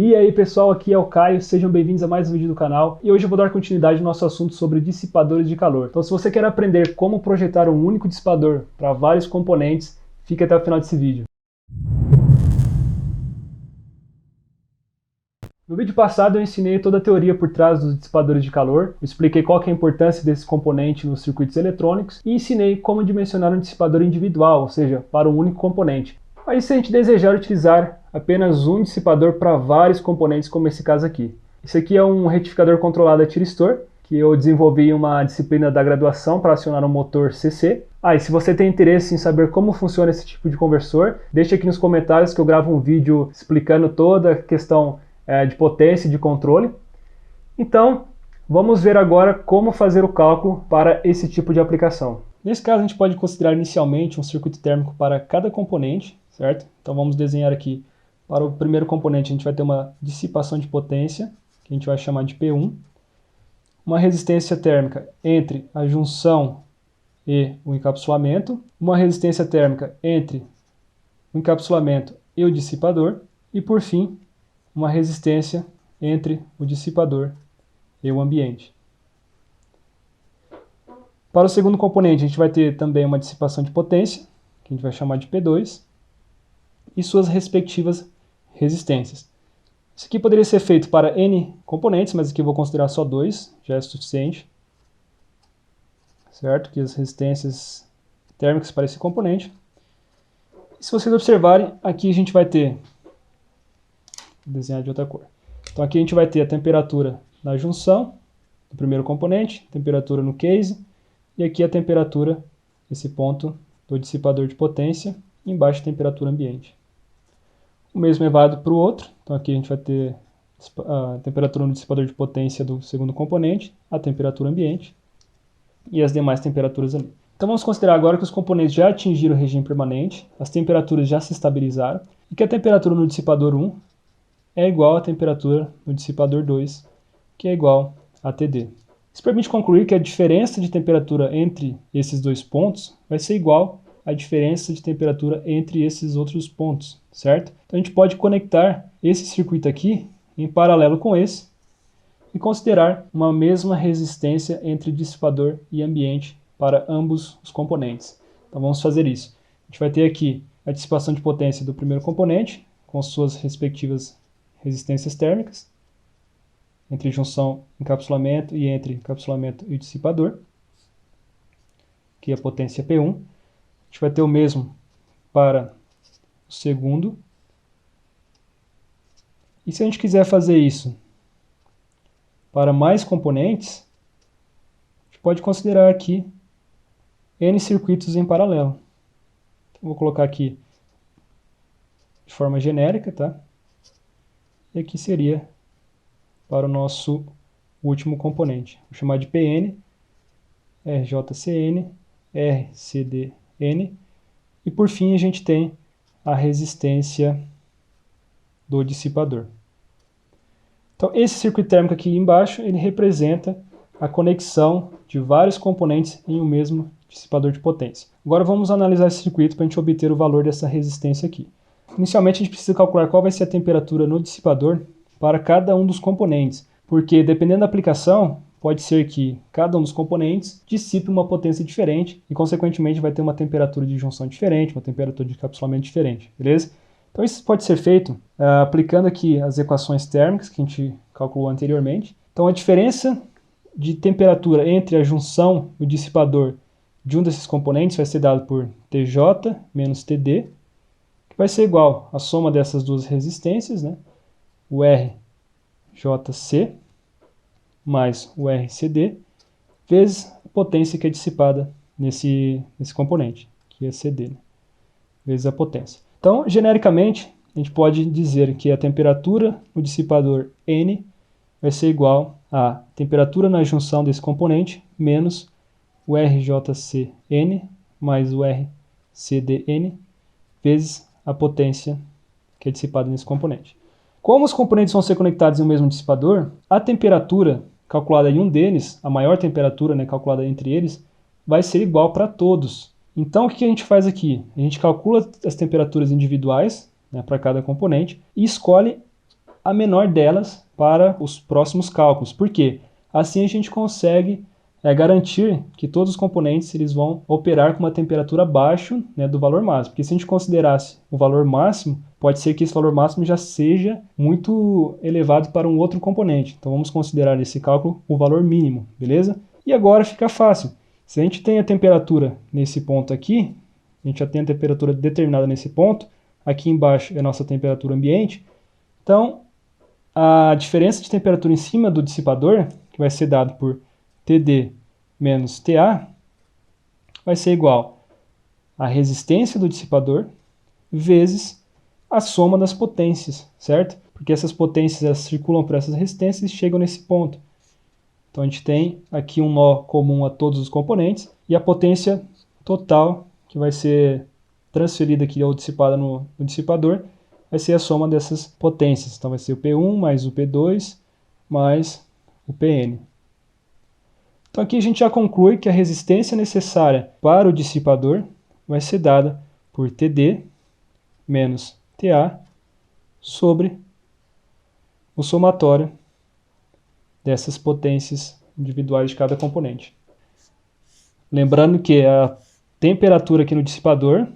E aí pessoal, aqui é o Caio, sejam bem-vindos a mais um vídeo do canal e hoje eu vou dar continuidade ao nosso assunto sobre dissipadores de calor. Então se você quer aprender como projetar um único dissipador para vários componentes, fique até o final desse vídeo. No vídeo passado eu ensinei toda a teoria por trás dos dissipadores de calor, eu expliquei qual que é a importância desse componente nos circuitos eletrônicos e ensinei como dimensionar um dissipador individual, ou seja, para um único componente. Aí se a gente desejar utilizar apenas um dissipador para vários componentes, como esse caso aqui. Esse aqui é um retificador controlado a tiristor, que eu desenvolvi em uma disciplina da graduação para acionar um motor CC. E se você tem interesse em saber como funciona esse tipo de conversor, deixa aqui nos comentários que eu gravo um vídeo explicando toda a questão de potência e de controle. Então, vamos ver agora como fazer o cálculo para esse tipo de aplicação. Nesse caso, a gente pode considerar inicialmente um circuito térmico para cada componente, certo? Então vamos desenhar aqui. Para o primeiro componente, a gente vai ter uma dissipação de potência, que a gente vai chamar de P1. Uma resistência térmica entre a junção e o encapsulamento. Uma resistência térmica entre o encapsulamento e o dissipador. E, por fim, uma resistência entre o dissipador e o ambiente. Para o segundo componente, a gente vai ter também uma dissipação de potência, que a gente vai chamar de P2, e suas respectivas resistências. Isso aqui poderia ser feito para N componentes, mas aqui eu vou considerar só 2, já é suficiente. Certo? Que as resistências térmicas para esse componente. E se vocês observarem, aqui a gente vai ter, vou desenhar de outra cor. Então aqui a gente vai ter a temperatura na junção do primeiro componente, temperatura no case, e aqui a temperatura, esse ponto do dissipador de potência, e embaixo a temperatura ambiente. O mesmo é válido para o outro, então aqui a gente vai ter a temperatura no dissipador de potência do segundo componente, a temperatura ambiente e as demais temperaturas ali. Então vamos considerar agora que os componentes já atingiram o regime permanente, as temperaturas já se estabilizaram e que a temperatura no dissipador 1 é igual à temperatura no dissipador 2, que é igual a TD. Isso permite concluir que a diferença de temperatura entre esses dois pontos vai ser igual à diferença de temperatura entre esses outros pontos, certo? Então a gente pode conectar esse circuito aqui em paralelo com esse e considerar uma mesma resistência entre dissipador e ambiente para ambos os componentes. Então vamos fazer isso. A gente vai ter aqui a dissipação de potência do primeiro componente, com suas respectivas resistências térmicas, entre junção e encapsulamento e entre encapsulamento e dissipador, que é a potência P1. A gente vai ter o mesmo para o segundo. E se a gente quiser fazer isso para mais componentes, a gente pode considerar aqui N circuitos em paralelo. Então, vou colocar aqui de forma genérica, tá? E aqui seria para o nosso último componente. Vou chamar de PN, RJCN, RCDN, e por fim a gente tem a resistência do dissipador. Então esse circuito térmico aqui embaixo, ele representa a conexão de vários componentes em um mesmo dissipador de potência. Agora vamos analisar esse circuito para a gente obter o valor dessa resistência aqui. Inicialmente a gente precisa calcular qual vai ser a temperatura no dissipador para cada um dos componentes, porque dependendo da aplicação, pode ser que cada um dos componentes dissipe uma potência diferente e consequentemente vai ter uma temperatura de junção diferente, uma temperatura de encapsulamento diferente, beleza? Então isso pode ser feito aplicando aqui as equações térmicas que a gente calculou anteriormente. Então a diferença de temperatura entre a junção e o dissipador de um desses componentes vai ser dado por TJ menos TD, que vai ser igual à soma dessas duas resistências, né? O RJC mais o RCD, vezes a potência que é dissipada nesse componente, que é CD, né? Vezes a potência. Então, genericamente, a gente pode dizer que a temperatura no dissipador N vai ser igual à temperatura na junção desse componente menos o RJCN mais o RCDN vezes a potência que é dissipada nesse componente. Como os componentes vão ser conectados em um mesmo dissipador, a temperatura calculada em um deles, a maior temperatura, né, calculada entre eles, vai ser igual para todos. Então o que a gente faz aqui? A gente calcula as temperaturas individuais, né, para cada componente e escolhe a menor delas para os próximos cálculos. Por quê? Assim a gente consegue garantir que todos os componentes eles vão operar com uma temperatura abaixo, né, do valor máximo. Porque se a gente considerasse o valor máximo, pode ser que esse valor máximo já seja muito elevado para um outro componente. Então vamos considerar nesse cálculo o valor mínimo, beleza? E agora fica fácil. Se a gente tem a temperatura nesse ponto aqui, a gente já tem a temperatura determinada nesse ponto, aqui embaixo é a nossa temperatura ambiente, então a diferença de temperatura em cima do dissipador, que vai ser dado por TD menos TA, vai ser igual a resistência do dissipador vezes a soma das potências, certo? Porque essas potências elas circulam por essas resistências e chegam nesse ponto. Então a gente tem aqui um nó comum a todos os componentes e a potência total que vai ser transferida aqui ou dissipada no dissipador vai ser a soma dessas potências. Então vai ser o P1 mais o P2 mais o Pn. Então aqui a gente já conclui que a resistência necessária para o dissipador vai ser dada por TD menos TA sobre o somatório dessas potências individuais de cada componente. Lembrando que a temperatura aqui no dissipador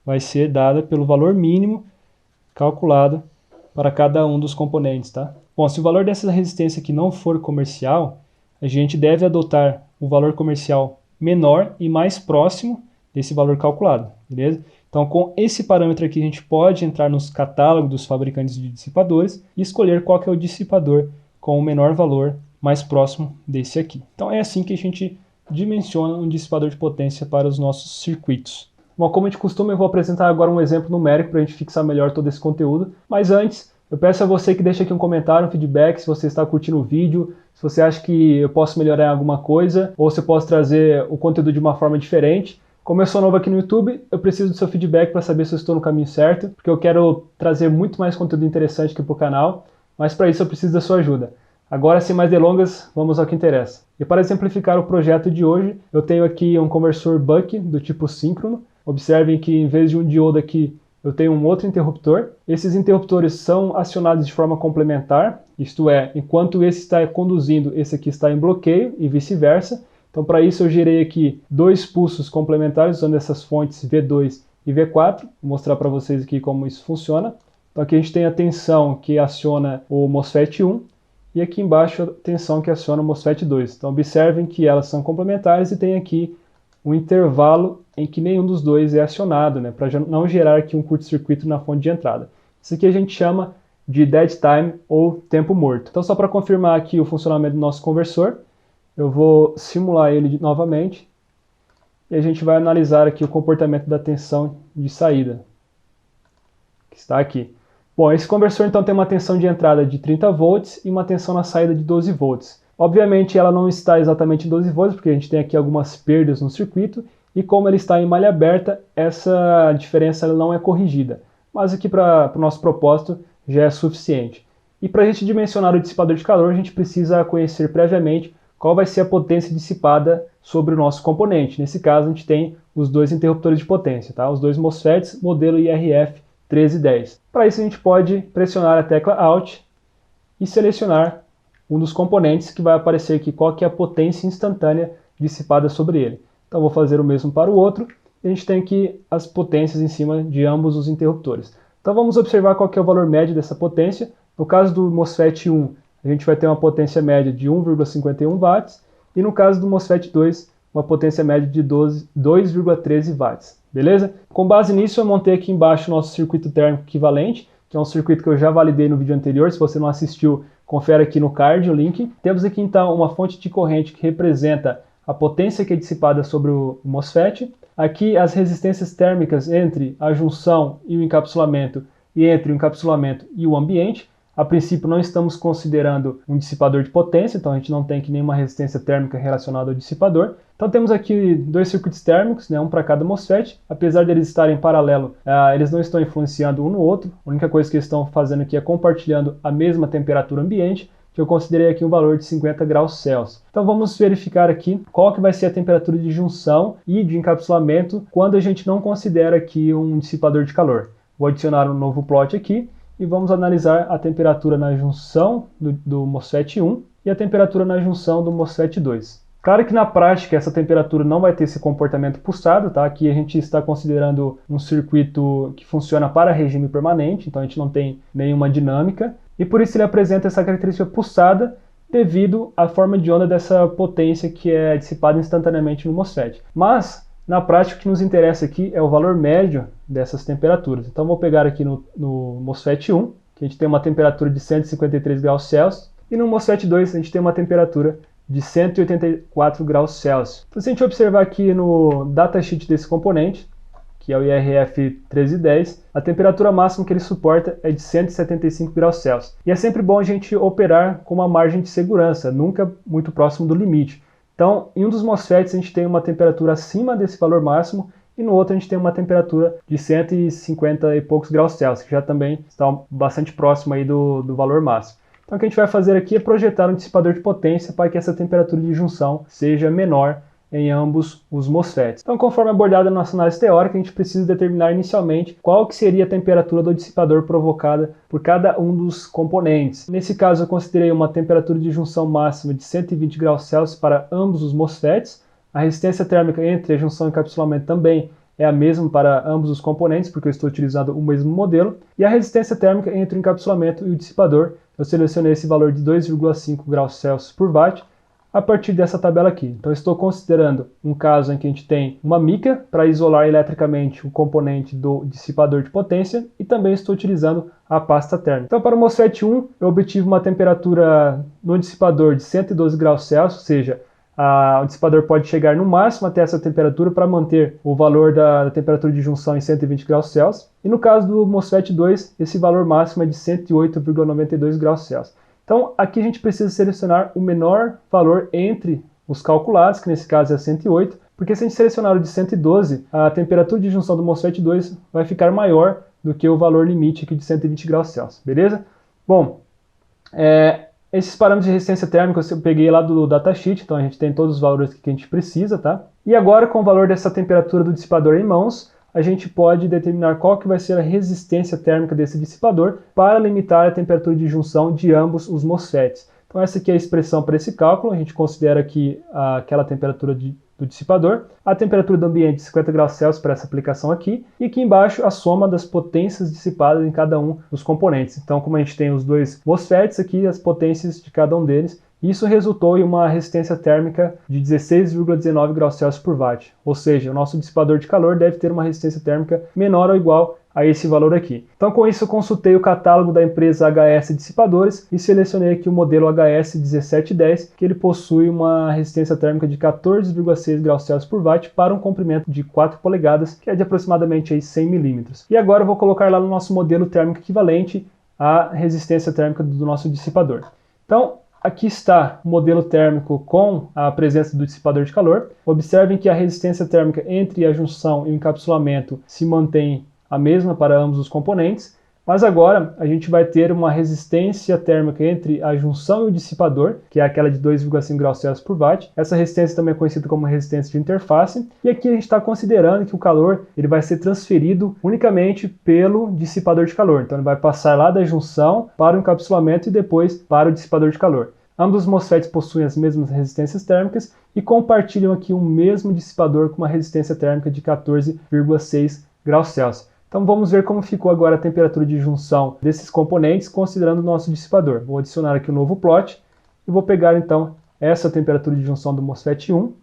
vai ser dada pelo valor mínimo calculado para cada um dos componentes, tá? Bom, se o valor dessa resistência aqui não for comercial, a gente deve adotar o valor comercial menor e mais próximo desse valor calculado, beleza? Então, com esse parâmetro aqui, a gente pode entrar nos catálogos dos fabricantes de dissipadores e escolher qual que é o dissipador com o menor valor mais próximo desse aqui. Então, é assim que a gente dimensiona um dissipador de potência para os nossos circuitos. Bom, como a gente costuma, eu vou apresentar agora um exemplo numérico para a gente fixar melhor todo esse conteúdo, mas antes, eu peço a você que deixe aqui um comentário, um feedback, se você está curtindo o vídeo, se você acha que eu posso melhorar em alguma coisa, ou se eu posso trazer o conteúdo de uma forma diferente. Como eu sou novo aqui no YouTube, eu preciso do seu feedback para saber se eu estou no caminho certo, porque eu quero trazer muito mais conteúdo interessante aqui para o canal, mas para isso eu preciso da sua ajuda. Agora, sem mais delongas, vamos ao que interessa. E para exemplificar o projeto de hoje, eu tenho aqui um conversor buck do tipo síncrono. Observem que em vez de um diodo aqui, eu tenho um outro interruptor. Esses interruptores são acionados de forma complementar, isto é, enquanto esse está conduzindo, esse aqui está em bloqueio e vice-versa. Então, para isso, eu gerei aqui dois pulsos complementares usando essas fontes V2 e V4. Vou mostrar para vocês aqui como isso funciona. Então, aqui a gente tem a tensão que aciona o MOSFET 1 e aqui embaixo a tensão que aciona o MOSFET 2. Então, observem que elas são complementares e tem aqui um intervalo em que nenhum dos dois é acionado, né, para não gerar aqui um curto-circuito na fonte de entrada. Isso aqui a gente chama de dead time ou tempo morto. Então, só para confirmar aqui o funcionamento do nosso conversor, eu vou simular ele novamente e a gente vai analisar aqui o comportamento da tensão de saída, que está aqui. Bom, esse conversor então tem uma tensão de entrada de 30 volts e uma tensão na saída de 12 volts. Obviamente ela não está exatamente em 12 volts, porque a gente tem aqui algumas perdas no circuito, e como ele está em malha aberta, essa diferença não é corrigida. Mas aqui para o nosso propósito já é suficiente. E para a gente dimensionar o dissipador de calor, a gente precisa conhecer previamente qual vai ser a potência dissipada sobre o nosso componente. Nesse caso, a gente tem os dois interruptores de potência, tá? Os dois MOSFETs, modelo IRF 1310. Para isso, a gente pode pressionar a tecla Alt e selecionar um dos componentes que vai aparecer aqui qual que é a potência instantânea dissipada sobre ele. Então, vou fazer o mesmo para o outro. E a gente tem aqui as potências em cima de ambos os interruptores. Então, vamos observar qual que é o valor médio dessa potência. No caso do MOSFET 1, a gente vai ter uma potência média de 1,51 watts, e no caso do MOSFET 2, uma potência média de 2,13 watts, beleza? Com base nisso, eu montei aqui embaixo o nosso circuito térmico equivalente, que é um circuito que eu já validei no vídeo anterior. Se você não assistiu, confere aqui no card o link. Temos aqui então uma fonte de corrente que representa a potência que é dissipada sobre o MOSFET. Aqui as resistências térmicas entre a junção e o encapsulamento, e entre o encapsulamento e o ambiente. A princípio não estamos considerando um dissipador de potência, então a gente não tem aqui nenhuma resistência térmica relacionada ao dissipador. Então temos aqui dois circuitos térmicos, né, um para cada MOSFET. Apesar de eles estarem em paralelo, eles não estão influenciando um no outro. A única coisa que eles estão fazendo aqui é compartilhando a mesma temperatura ambiente, que eu considerei aqui um valor de 50 graus Celsius. Então vamos verificar aqui qual que vai ser a temperatura de junção e de encapsulamento quando a gente não considera aqui um dissipador de calor. Vou adicionar um novo plot aqui e vamos analisar a temperatura na junção do MOSFET 1 e a temperatura na junção do MOSFET 2. Claro que na prática essa temperatura não vai ter esse comportamento pulsado, tá? Aqui a gente está considerando um circuito que funciona para regime permanente, então a gente não tem nenhuma dinâmica, e por isso ele apresenta essa característica pulsada devido à forma de onda dessa potência que é dissipada instantaneamente no MOSFET. Mas, na prática, o que nos interessa aqui é o valor médio dessas temperaturas. Então vou pegar aqui no MOSFET 1, que a gente tem uma temperatura de 153 graus Celsius, e no MOSFET 2 a gente tem uma temperatura de 184 graus Celsius. Então, se a gente observar aqui no datasheet desse componente, que é o IRF 1310, a temperatura máxima que ele suporta é de 175 graus Celsius. E é sempre bom a gente operar com uma margem de segurança, nunca muito próximo do limite. Então, em um dos MOSFETs a gente tem uma temperatura acima desse valor máximo, e no outro a gente tem uma temperatura de 150 e poucos graus Celsius, que já também está bastante próximo aí do valor máximo. Então o que a gente vai fazer aqui é projetar um dissipador de potência para que essa temperatura de junção seja menor em ambos os MOSFETs. Então, conforme abordado na nossa análise teórica, a gente precisa determinar inicialmente qual que seria a temperatura do dissipador provocada por cada um dos componentes. Nesse caso, eu considerei uma temperatura de junção máxima de 120 graus Celsius para ambos os MOSFETs. A resistência térmica entre a junção e encapsulamento também é a mesma para ambos os componentes, porque eu estou utilizando o mesmo modelo. E a resistência térmica entre o encapsulamento e o dissipador, eu selecionei esse valor de 2,5 graus Celsius por watt, a partir dessa tabela aqui. Então estou considerando um caso em que a gente tem uma mica para isolar eletricamente o componente do dissipador de potência e também estou utilizando a pasta térmica. Então para o MOSFET 1 eu obtive uma temperatura no dissipador de 112 graus Celsius, ou seja, o dissipador pode chegar no máximo até essa temperatura para manter o valor da temperatura de junção em 120 graus Celsius. E no caso do MOSFET 2, esse valor máximo é de 108,92 graus Celsius. Então, aqui a gente precisa selecionar o menor valor entre os calculados, que nesse caso é 108, porque se a gente selecionar o de 112, a temperatura de junção do MOSFET 2 vai ficar maior do que o valor limite aqui de 120 graus Celsius, beleza? Bom, esses parâmetros de resistência térmica eu peguei lá do datasheet, então a gente tem todos os valores que a gente precisa, tá? E agora, com o valor dessa temperatura do dissipador em mãos, a gente pode determinar qual que vai ser a resistência térmica desse dissipador para limitar a temperatura de junção de ambos os MOSFETs. Então essa aqui é a expressão para esse cálculo, a gente considera aqui aquela temperatura do dissipador, a temperatura do ambiente de 50 graus Celsius para essa aplicação aqui, e aqui embaixo a soma das potências dissipadas em cada um dos componentes. Então como a gente tem os dois MOSFETs aqui, as potências de cada um deles, isso resultou em uma resistência térmica de 16,19 graus Celsius por watt, ou seja, o nosso dissipador de calor deve ter uma resistência térmica menor ou igual a esse valor aqui. Então com isso eu consultei o catálogo da empresa HS Dissipadores e selecionei aqui o modelo HS 1710, que ele possui uma resistência térmica de 14,6 graus Celsius por watt para um comprimento de 4 polegadas, que é de aproximadamente aí 100 milímetros. E agora eu vou colocar lá no nosso modelo térmico equivalente a resistência térmica do nosso dissipador. Então, aqui está o modelo térmico com a presença do dissipador de calor. Observem que a resistência térmica entre a junção e o encapsulamento se mantém a mesma para ambos os componentes, mas agora a gente vai ter uma resistência térmica entre a junção e o dissipador, que é aquela de 2,5 graus Celsius por watt. Essa resistência também é conhecida como resistência de interface, e aqui a gente está considerando que o calor ele vai ser transferido unicamente pelo dissipador de calor. Então ele vai passar lá da junção para o encapsulamento e depois para o dissipador de calor. Ambos os MOSFETs possuem as mesmas resistências térmicas e compartilham aqui o mesmo dissipador com uma resistência térmica de 14,6 graus Celsius. Então vamos ver como ficou agora a temperatura de junção desses componentes considerando o nosso dissipador. Vou adicionar aqui um novo plot e vou pegar então essa temperatura de junção do MOSFET 1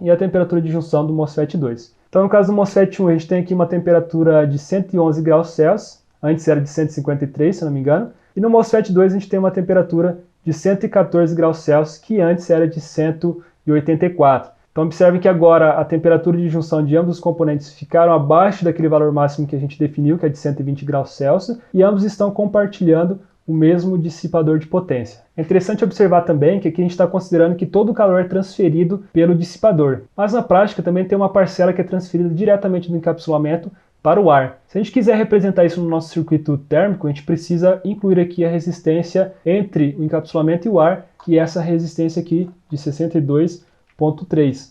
e a temperatura de junção do MOSFET 2. Então no caso do MOSFET 1 a gente tem aqui uma temperatura de 111 graus Celsius, antes era de 153 se não me engano, e no MOSFET 2 a gente tem uma temperatura de 114 graus Celsius, que antes era de 184. Então observem que agora a temperatura de junção de ambos os componentes ficaram abaixo daquele valor máximo que a gente definiu, que é de 120 graus Celsius, e ambos estão compartilhando o mesmo dissipador de potência. É interessante observar também que aqui a gente está considerando que todo o calor é transferido pelo dissipador, mas na prática também tem uma parcela que é transferida diretamente do encapsulamento para o ar. Se a gente quiser representar isso no nosso circuito térmico, a gente precisa incluir aqui a resistência entre o encapsulamento e o ar, que é essa resistência aqui de 62,3.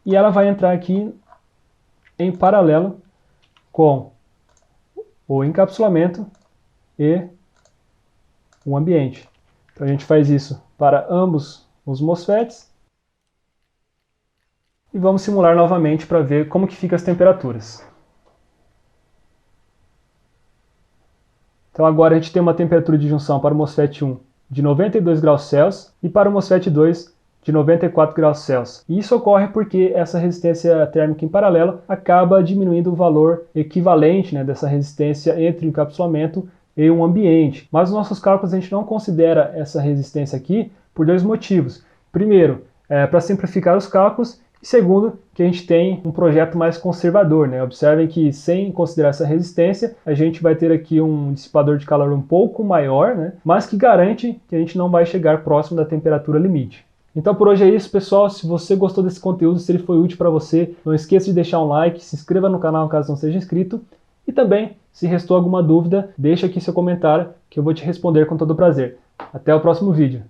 E ela vai entrar aqui em paralelo com o encapsulamento e um ambiente. Então a gente faz isso para ambos os MOSFETs. E vamos simular novamente para ver como que ficam as temperaturas. Então agora a gente tem uma temperatura de junção para o MOSFET 1 de 92 graus Celsius e para o MOSFET 2 de 94 graus Celsius. E isso ocorre porque essa resistência térmica em paralelo acaba diminuindo o valor equivalente, né, dessa resistência entre o encapsulamento e um ambiente. Mas nos nossos cálculos a gente não considera essa resistência aqui por dois motivos. Primeiro, para simplificar os cálculos, e segundo, que a gente tem um projeto mais conservador, né? Observem que sem considerar essa resistência, a gente vai ter aqui um dissipador de calor um pouco maior, né? Mas que garante que a gente não vai chegar próximo da temperatura limite. Então por hoje é isso, pessoal. Se você gostou desse conteúdo, se ele foi útil para você, não esqueça de deixar um like, se inscreva no canal caso não seja inscrito. E também, se restou alguma dúvida, deixa aqui seu comentário que eu vou te responder com todo prazer. Até o próximo vídeo.